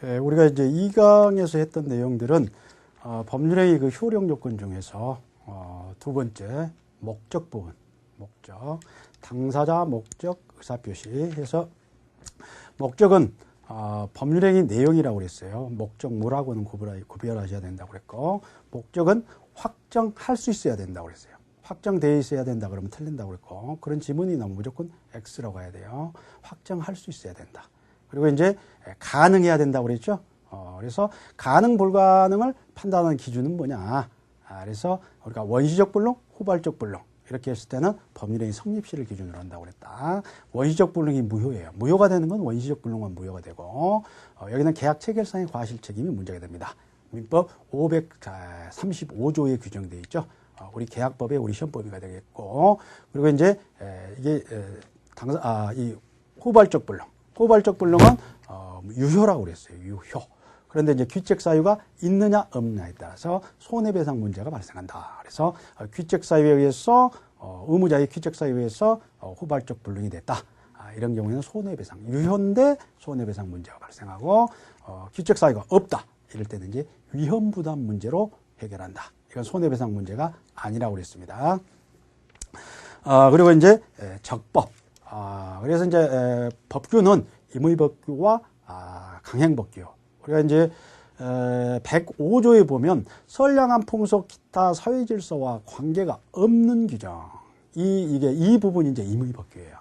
우리가 이제 2강에서 했던 내용들은 법률행위 그 효력 요건 중에서 두 번째 목적 부분, 목적, 당사자 목적 의사표시 해서 목적은 법률행위 내용이라고 그랬어요. 목적물하고는 구별하셔야 된다고 그랬고, 목적은 확정할 수 있어야 된다고 그랬어요. 확정되어 있어야 된다 그러면 틀린다고 그랬고, 그런 지문이 나오면 무조건 X라고 해야 돼요. 확정할 수 있어야 된다. 그리고 이제 가능해야 된다고 그랬죠. 그래서 가능 불가능을 판단하는 기준은 뭐냐. 그래서 우리가 원시적 불능, 후발적 불능 이렇게 했을 때는 법률행위 성립시를 기준으로 한다고 그랬다. 원시적 불능이 무효예요. 무효가 되는 건 원시적 불능만 무효가 되고, 여기는 계약 체결상의 과실 책임이 문제가 됩니다. 민법 535조에 규정되어 있죠. 우리 계약법에 우리 시험법이가 되겠고, 그리고 이제 이게 이 후발적 불능, 후발적 불능은 유효라고 그랬어요. 유효. 그런데 이제 귀책 사유가 있느냐 없느냐에 따라서 손해배상 문제가 발생한다. 그래서 귀책 사유에 의해서 의무자의 귀책 사유에 의해서 후발적 불능이 됐다. 이런 경우에는 손해배상, 유효인데 손해배상 문제가 발생하고, 귀책 사유가 없다. 이럴 때는 이제 위험 부담 문제로 해결한다. 이건 손해배상 문제가 아니라고 그랬습니다. 그리고 이제 적법. 그래서 이제 법규는 임의법규와 강행법규. 우리가 이제 105조에 보면 선량한 풍속 기타 사회질서와 관계가 없는 규정. 이 부분이 이제 임의법규예요.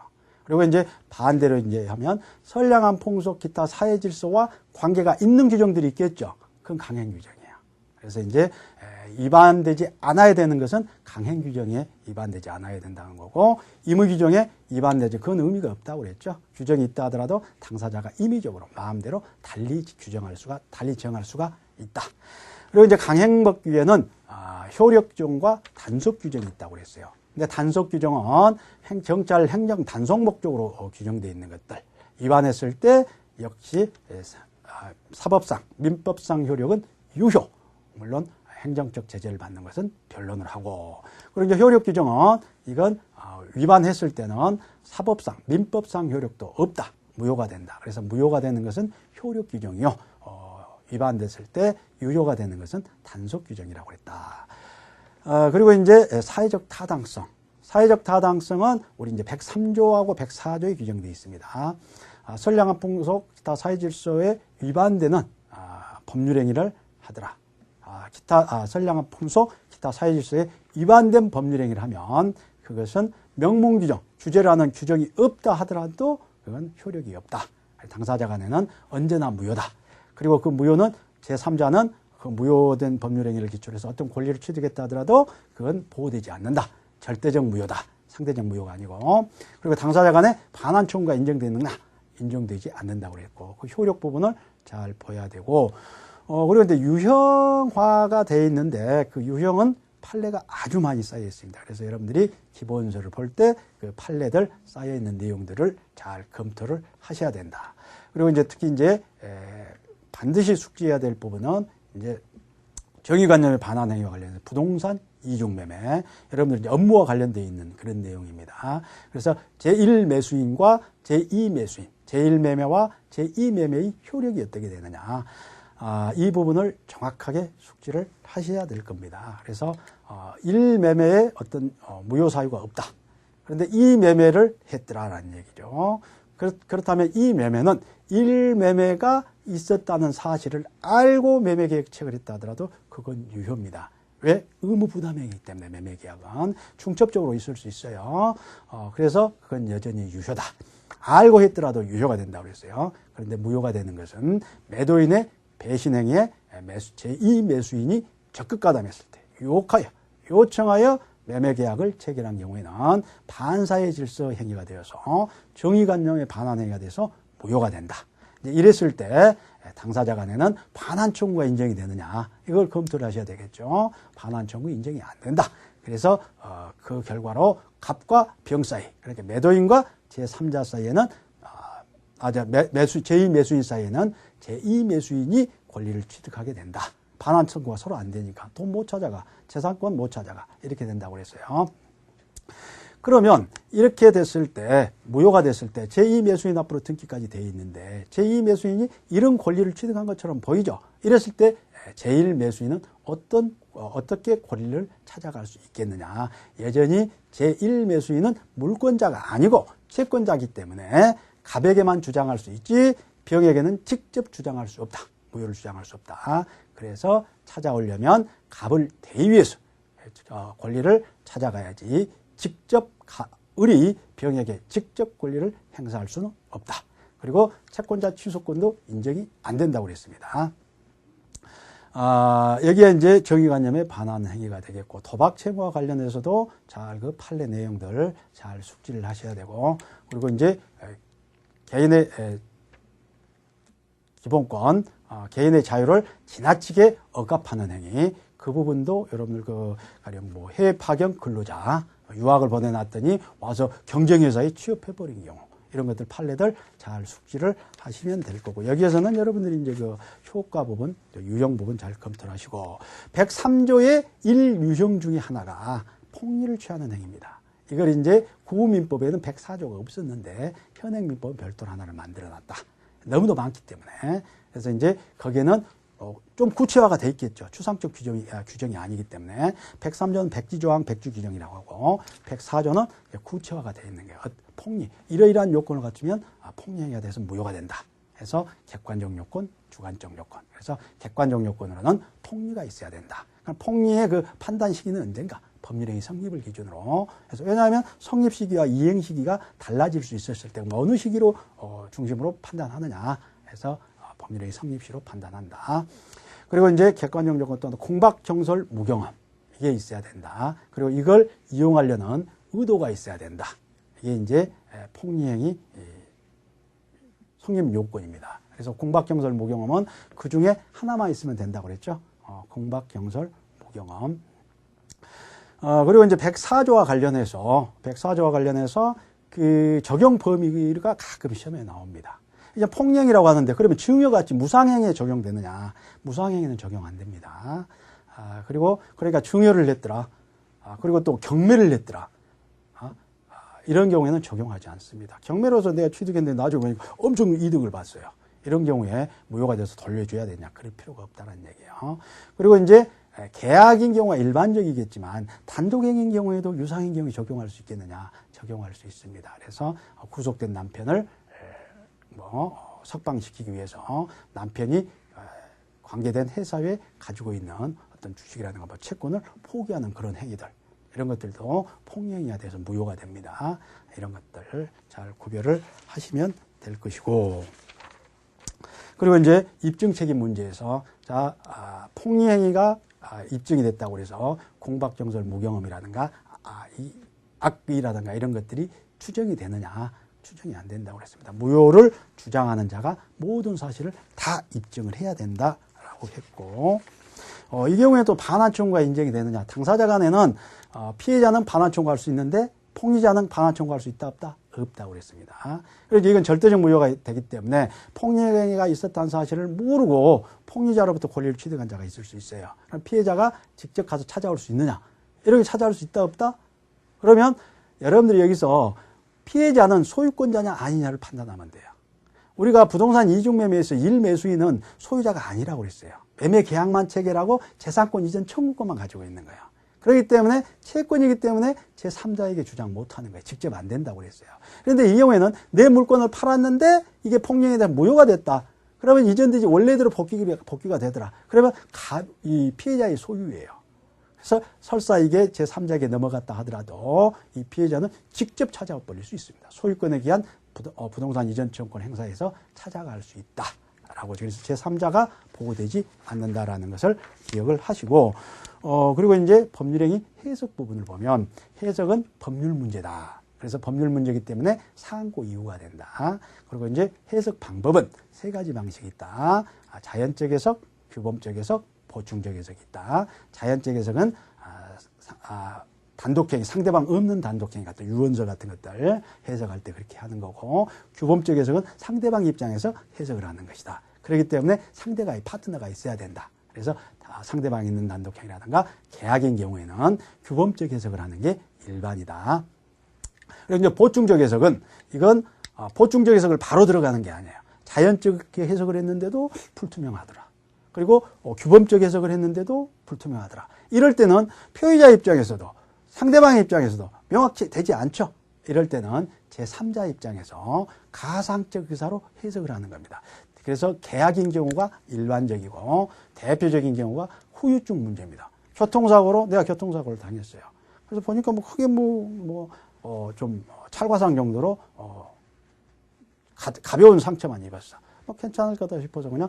그리고 이제 반대로 이제 하면 선량한 풍속 기타 사회질서와 관계가 있는 규정들이 있겠죠. 그건 강행규정이에요. 그래서 이제 위반되지 않아야 되는 것은 강행규정에 위반되지 않아야 된다는 거고, 임의규정에 위반되지, 그건 의미가 없다고 그랬죠. 규정이 있다 하더라도 당사자가 임의적으로 마음대로 달리 정할 수가 있다. 그리고 이제 강행법규에는 효력규정과 단속규정이 있다고 그랬어요. 근데 단속규정은 경찰 행정 단속 목적으로 규정되어 있는 것들. 위반했을 때 역시 사법상, 민법상 효력은 유효. 물론 행정적 제재를 받는 것은 변론을 하고, 그리고 이제 효력 규정은 이건 위반했을 때는 사법상, 민법상 효력도 없다. 무효가 된다. 그래서 무효가 되는 것은 효력 규정이요. 위반됐을 때 유효가 되는 것은 단속 규정이라고 했다. 그리고 이제 사회적 타당성. 사회적 타당성은 우리 이제 103조하고 104조에 규정되어 있습니다. 선량한 풍속, 기타 사회질서에 위반되는 법률행위를 하더라. 선량한 풍속, 기타 사회질서에 위반된 법률행위를 하면 그것은 명문규정, 규제를 하는 규정이 없다 하더라도 그건 효력이 없다. 당사자 간에는 언제나 무효다. 그리고 그 무효는 제3자는 그 무효된 법률행위를 기초로 해서 어떤 권리를 취득했다 하더라도 그건 보호되지 않는다. 절대적 무효다. 상대적 무효가 아니고. 그리고 당사자 간에 반환 청구가 인정되느냐? 인정되지 않는다고 그랬고, 그 효력 부분을 잘 봐야 되고, 그리고 이제 유형화가 되어 있는데 그 유형은 판례가 아주 많이 쌓여 있습니다. 그래서 여러분들이 기본서를 볼 때 그 판례들 쌓여 있는 내용들을 잘 검토를 하셔야 된다. 그리고 이제 특히 이제 반드시 숙지해야 될 부분은 이제 정의관념의 반환 행위와 관련해서 부동산 이중매매, 여러분들 이제 업무와 관련되어 있는 그런 내용입니다. 그래서 제1매수인과 제2매수인, 제1매매와 제2매매의 효력이 어떻게 되느냐. 이 부분을 정확하게 숙지를 하셔야 될 겁니다. 그래서 1매매에 어떤 무효 사유가 없다. 그런데 이 매매를 했더라라는 얘기죠. 그렇다면 이 매매는 1매매가 있었다는 사실을 알고 매매계약책을 했다 하더라도 그건 유효입니다. 왜? 의무부담행위이기 때문에 매매계약은 중첩적으로 있을 수 있어요. 그래서 그건 여전히 유효다. 알고 했더라도 유효가 된다고 그랬어요. 그런데 무효가 되는 것은 매도인의 배신행위에 제2매수인이 적극 가담했을 때, 요청하여 매매계약을 체결한 경우에는 반사회 질서 행위가 되어서 정의관념의 반환 행위가 돼서 무효가 된다. 이랬을 때 당사자 간에는 반환 청구가 인정이 되느냐, 이걸 검토를 하셔야 되겠죠. 반환 청구 인정이 안 된다. 그래서 그 결과로 갑과 병 사이, 그러니까 매도인과 제3자 사이에는 제2매수인 사이에는 제2매수인이 권리를 취득하게 된다. 반환 청구가 서로 안 되니까 돈 못 찾아가, 재산권 못 찾아가, 이렇게 된다고 그랬어요. 그러면 이렇게 됐을 때, 무효가 됐을 때 제2매수인 앞으로 등기까지 되어 있는데 제2매수인이 이런 권리를 취득한 것처럼 보이죠. 이랬을 때 제1매수인은 어떻게 권리를 찾아갈 수 있겠느냐. 여전히 제1매수인은 물권자가 아니고 채권자이기 때문에 갑에게만 주장할 수 있지 병에게는 직접 주장할 수 없다. 무효를 주장할 수 없다. 그래서 찾아오려면 갑을 대위해서 권리를 찾아가야지 직접 을이 병에게 직접 권리를 행사할 수는 없다. 그리고 채권자 취소권도 인정이 안 된다고 그랬습니다. 여기에 이제 정의관념에 반하는 행위가 되겠고, 도박 채무와 관련해서도 잘 그 판례 내용들 잘 숙지를 하셔야 되고, 그리고 이제 개인의 기본권, 개인의 자유를 지나치게 억압하는 행위, 그 부분도 여러분들 가령 해외 파견 근로자 유학을 보내놨더니 와서 경쟁회사에 취업해버린 경우, 이런 것들 판례들 잘 숙지를 하시면 될 거고, 여기에서는 여러분들이 이제 효과 부분, 유형 부분 잘 검토를 하시고, 103조의 1유형 중에 하나가 폭리를 취하는 행위입니다. 이걸 이제 구민법에는 104조가 없었는데 현행민법은 별도로 하나를 만들어 놨다. 너무도 많기 때문에. 그래서 이제 거기에는 좀 구체화가 돼 있겠죠. 추상적 규정이 아니기 때문에. 103조는 백지조항 백주 규정이라고 하고, 104조는 구체화가 돼 있는 거예요. 폭리, 이러이러한 요건을 갖추면 폭리행위가 돼서 무효가 된다. 그래서 객관적 요건, 주관적 요건. 그래서 객관적 요건으로는 폭리가 있어야 된다. 폭리의 그 판단 시기는 언젠가? 법률행위 성립을 기준으로. 그래서 왜냐하면 성립 시기와 이행 시기가 달라질 수 있었을 때 어느 시기로 중심으로 판단하느냐. 해서 법률행위 성립 시로 판단한다. 그리고 이제 객관적 요건 또는 공박, 정설, 무경험, 이게 있어야 된다. 그리고 이걸 이용하려는 의도가 있어야 된다. 이게 이제 폭리행위 성립 요건입니다. 그래서 공박, 정설, 무경험은 그 중에 하나만 있으면 된다고 그랬죠. 공박, 정설, 무경험. 그리고 이제 104조와 관련해서 그 적용 범위가 가끔 시험에 나옵니다. 이제 폭행이라고 하는데, 그러면 증여같이 무상행위에 적용되느냐? 무상행위는 적용 안 됩니다. 그리고 그러니까 증여를 냈더라. 그리고 또 경매를 냈더라. 이런 경우에는 적용하지 않습니다. 경매로서 내가 취득했는데 나중에 엄청 이득을 봤어요. 이런 경우에 무효가 돼서 돌려줘야 되냐? 그럴 필요가 없다는 얘기예요. 그리고 이제 계약인 경우가 일반적이겠지만 단독행위인 경우에도 유상인 경우에 적용할 수 있겠느냐? 적용할 수 있습니다. 그래서 구속된 남편을 석방시키기 위해서 남편이 관계된 회사에 가지고 있는 어떤 주식이라든가 채권을 포기하는 그런 행위들, 이런 것들도 폭행행위가 돼서 무효가 됩니다. 이런 것들 잘 구별을 하시면 될 것이고, 그리고 이제 입증 책임 문제에서 폭리행위가 입증이 됐다고 해서 공박, 정설, 무경험이라든가 악의라든가 이런 것들이 추정이 되느냐? 추정이 안 된다고 했습니다. 무효를 주장하는 자가 모든 사실을 다 입증을 해야 된다라고 했고, 이 경우에 또 반환 청구가 인정이 되느냐? 당사자 간에는 피해자는 반환 청구할 수 있는데 폭리자는 반환 청구할 수 있다 없다? 없다고 그랬습니다. 그래서 이건 절대적 무효가 되기 때문에 폭리행위가 있었다는 사실을 모르고 폭리자로부터 권리를 취득한 자가 있을 수 있어요. 그럼 피해자가 직접 가서 찾아올 수 있느냐? 이렇게 찾아올 수 있다 없다? 그러면 여러분들이 여기서 피해자는 소유권자냐 아니냐를 판단하면 돼요. 우리가 부동산 이중매매에서 1매수인은 소유자가 아니라고 그랬어요. 매매 계약만 체결하고 재산권 이전 청구권만 가지고 있는 거예요. 그렇기 때문에 채권이기 때문에 제3자에게 주장 못하는 거예요. 직접 안 된다고 그랬어요. 그런데 이 경우에는 내 물건을 팔았는데 이게 폭행에 대한 무효가 됐다. 그러면 이전되지 원래대로 복귀가 되더라. 그러면 이 피해자의 소유예요. 그래서 설사 이게 제3자에게 넘어갔다 하더라도 이 피해자는 직접 찾아와 버릴 수 있습니다. 소유권에 기한 부동산 이전 청구권 행사에서 찾아갈 수 있다라고. 그래서 제3자가 보호되지 않는다라는 것을 기억을 하시고, 그리고 이제 법률행위 해석 부분을 보면 해석은 법률 문제다. 그래서 법률 문제이기 때문에 상고 이유가 된다. 그리고 이제 해석 방법은 세 가지 방식이 있다. 자연적 해석, 규범적 해석, 보충적 해석이 있다. 자연적 해석은 단독행위, 상대방 없는 단독행위 같은 유언설 같은 것들 해석할 때 그렇게 하는 거고, 규범적 해석은 상대방 입장에서 해석을 하는 것이다. 그렇기 때문에 상대가 파트너가 있어야 된다. 그래서 상대방이 있는 단독행위라든가 계약인 경우에는 규범적 해석을 하는 게 일반이다. 그리고 이제 보충적 해석은 이건 보충적 해석을 바로 들어가는 게 아니에요. 자연적게 해석을 했는데도 불투명하더라. 그리고 규범적 해석을 했는데도 불투명하더라. 이럴 때는 표의자 입장에서도 상대방의 입장에서도 명확히 되지 않죠. 이럴 때는 제3자 입장에서 가상적 의사로 해석을 하는 겁니다. 그래서 계약인 경우가 일반적이고 대표적인 경우가 후유증 문제입니다. 교통사고로 내가 교통사고를 당했어요. 그래서 보니까 뭐 크게 좀 찰과상 정도로 가벼운 상처만 입었어. 뭐 괜찮을 거다 싶어서 그냥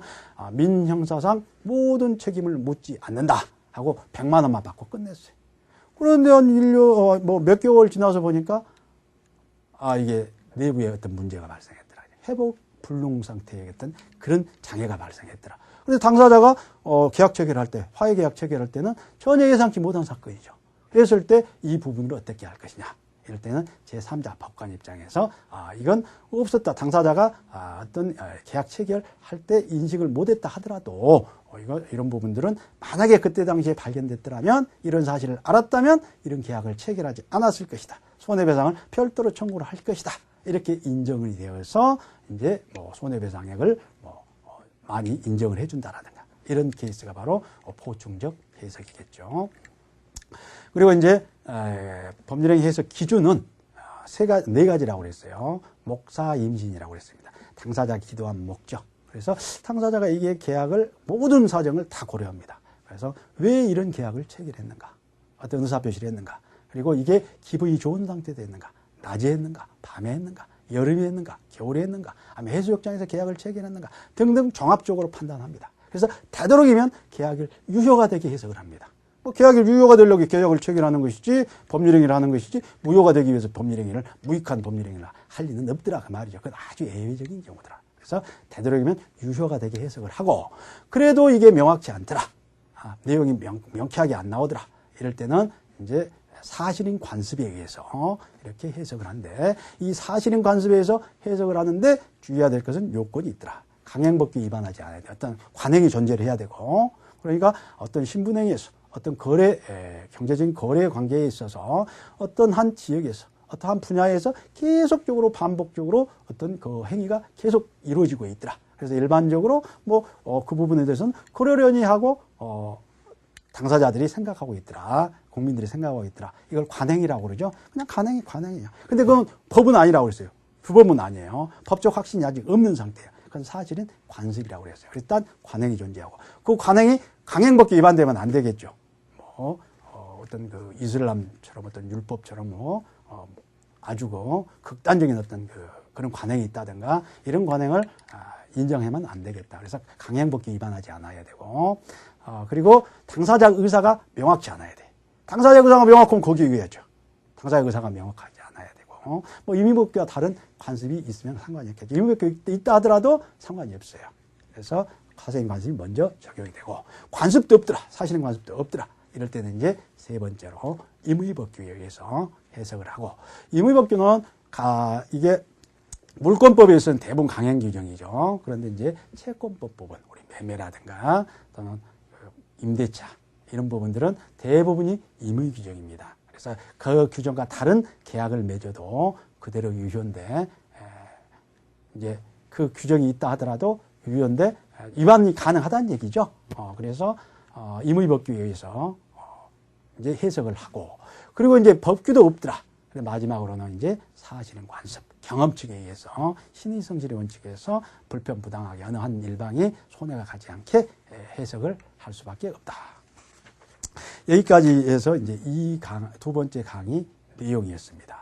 민형사상 모든 책임을 묻지 않는다 하고 100만 원만 받고 끝냈어요. 그런데 몇 개월 지나서 보니까 이게 내부에 어떤 문제가 발생했더라. 회복 불능 상태의 어떤 그런 장애가 발생했더라. 그래서 당사자가 계약 체결할 때, 화해 계약 체결할 때는 전혀 예상치 못한 사건이죠. 그랬을 때 이 부분을 어떻게 할 것이냐. 이럴 때는 제3자 법관 입장에서 이건 없었다. 당사자가 어떤 계약 체결할 때 인식을 못했다 하더라도 이런 부분들은 만약에 그때 당시에 발견됐더라면 이런 사실을 알았다면 이런 계약을 체결하지 않았을 것이다. 손해배상을 별도로 청구를 할 것이다. 이렇게 인정이 되어서 이제 손해배상액을 많이 인정을 해준다라든가 이런 케이스가 바로 보충적 해석이겠죠. 그리고 이제 법률행위 해석 기준은 네 가지라고 그랬어요. 목사 임신이라고 그랬습니다. 당사자 기도한 목적. 그래서 당사자가 이게 계약을 모든 사정을 다 고려합니다. 그래서 왜 이런 계약을 체결했는가? 어떤 의사표시를 했는가? 그리고 이게 기분이 좋은 상태도 했는가? 낮에 했는가? 밤에 했는가? 여름에 했는가? 겨울에 했는가? 아니면 해수욕장에서 계약을 체결했는가? 등등 종합적으로 판단합니다. 그래서 되도록이면 계약을 유효가 되게 해석을 합니다. 계약이 유효가 되려고 계약을 체결하는 것이지 법률행위를 하는 것이지 무효가 되기 위해서 법률행위를 무익한 법률행위를 할 리는 없더라 그 말이죠. 그건 아주 예외적인 경우더라. 그래서 되도록이면 유효가 되게 해석을 하고 그래도 이게 명확치 않더라. 내용이 명쾌하게 안 나오더라. 이럴 때는 이제 사실인 관습에 의해서 이렇게 해석을 하는데 이 사실인 관습에 의해서 해석을 하는데 주의해야 될 것은 요건이 있더라. 강행법규 위반하지 않아야 돼. 어떤 관행이 존재를 해야 되고 그러니까 어떤 신분행위에서 어떤 경제적인 거래 관계에 있어서 어떤 한 지역에서 어떤 한 분야에서 계속적으로 반복적으로 어떤 그 행위가 계속 이루어지고 있더라. 그래서 일반적으로 그 부분에 대해서는 그러려니 하고 당사자들이 생각하고 있더라. 국민들이 생각하고 있더라. 이걸 관행이라고 그러죠. 그냥 관행이에요. 근데 그건 법은 아니라고 그랬어요. 규범은 아니에요. 법적 확신이 아직 없는 상태예요. 그건 사실은 관습이라고 그랬어요. 일단 관행이 존재하고 그 관행이 강행법규 위반되면 안 되겠죠. 어떤 그 이슬람처럼 어떤 율법처럼 아주 극단적인 어떤 그런 관행이 있다든가 이런 관행을 인정하면 안 되겠다. 그래서 강행법규 위반하지 않아야 되고 그리고 당사자 의사가 명확치 않아야 돼. 당사자 의사가 명확하면 거기에 의하죠. 당사자 의사가 명확하지 않아야 되고 임의법규와 다른 관습이 있으면 상관이 없겠죠. 임의법규 있다 하더라도 상관이 없어요. 그래서 가세인 관습이 먼저 적용이 되고 관습도 없더라. 사실은 관습도 없더라. 이럴 때는 이제 세 번째로 임의법규에 의해서 해석을 하고 임의법규는 이게 물권법에서는 대부분 강행 규정이죠. 그런데 이제 채권법 부분, 우리 매매라든가 또는 임대차 이런 부분들은 대부분이 임의 규정입니다. 그래서 그 규정과 다른 계약을 맺어도 그대로 유효인데 이제 그 규정이 있다 하더라도 유효인데 위반이 가능하다는 얘기죠. 그래서 임의법규에 의해서 이제 해석을 하고 그리고 이제 법규도 없더라. 마지막으로는 이제 사실은 관습, 경험칙에 의해서 신의 성질의 원칙에서 불편부당하게 어느 한 일방이 손해가 가지 않게 해석을 할 수밖에 없다. 여기까지 해서 이제 두 번째 강의 내용이었습니다.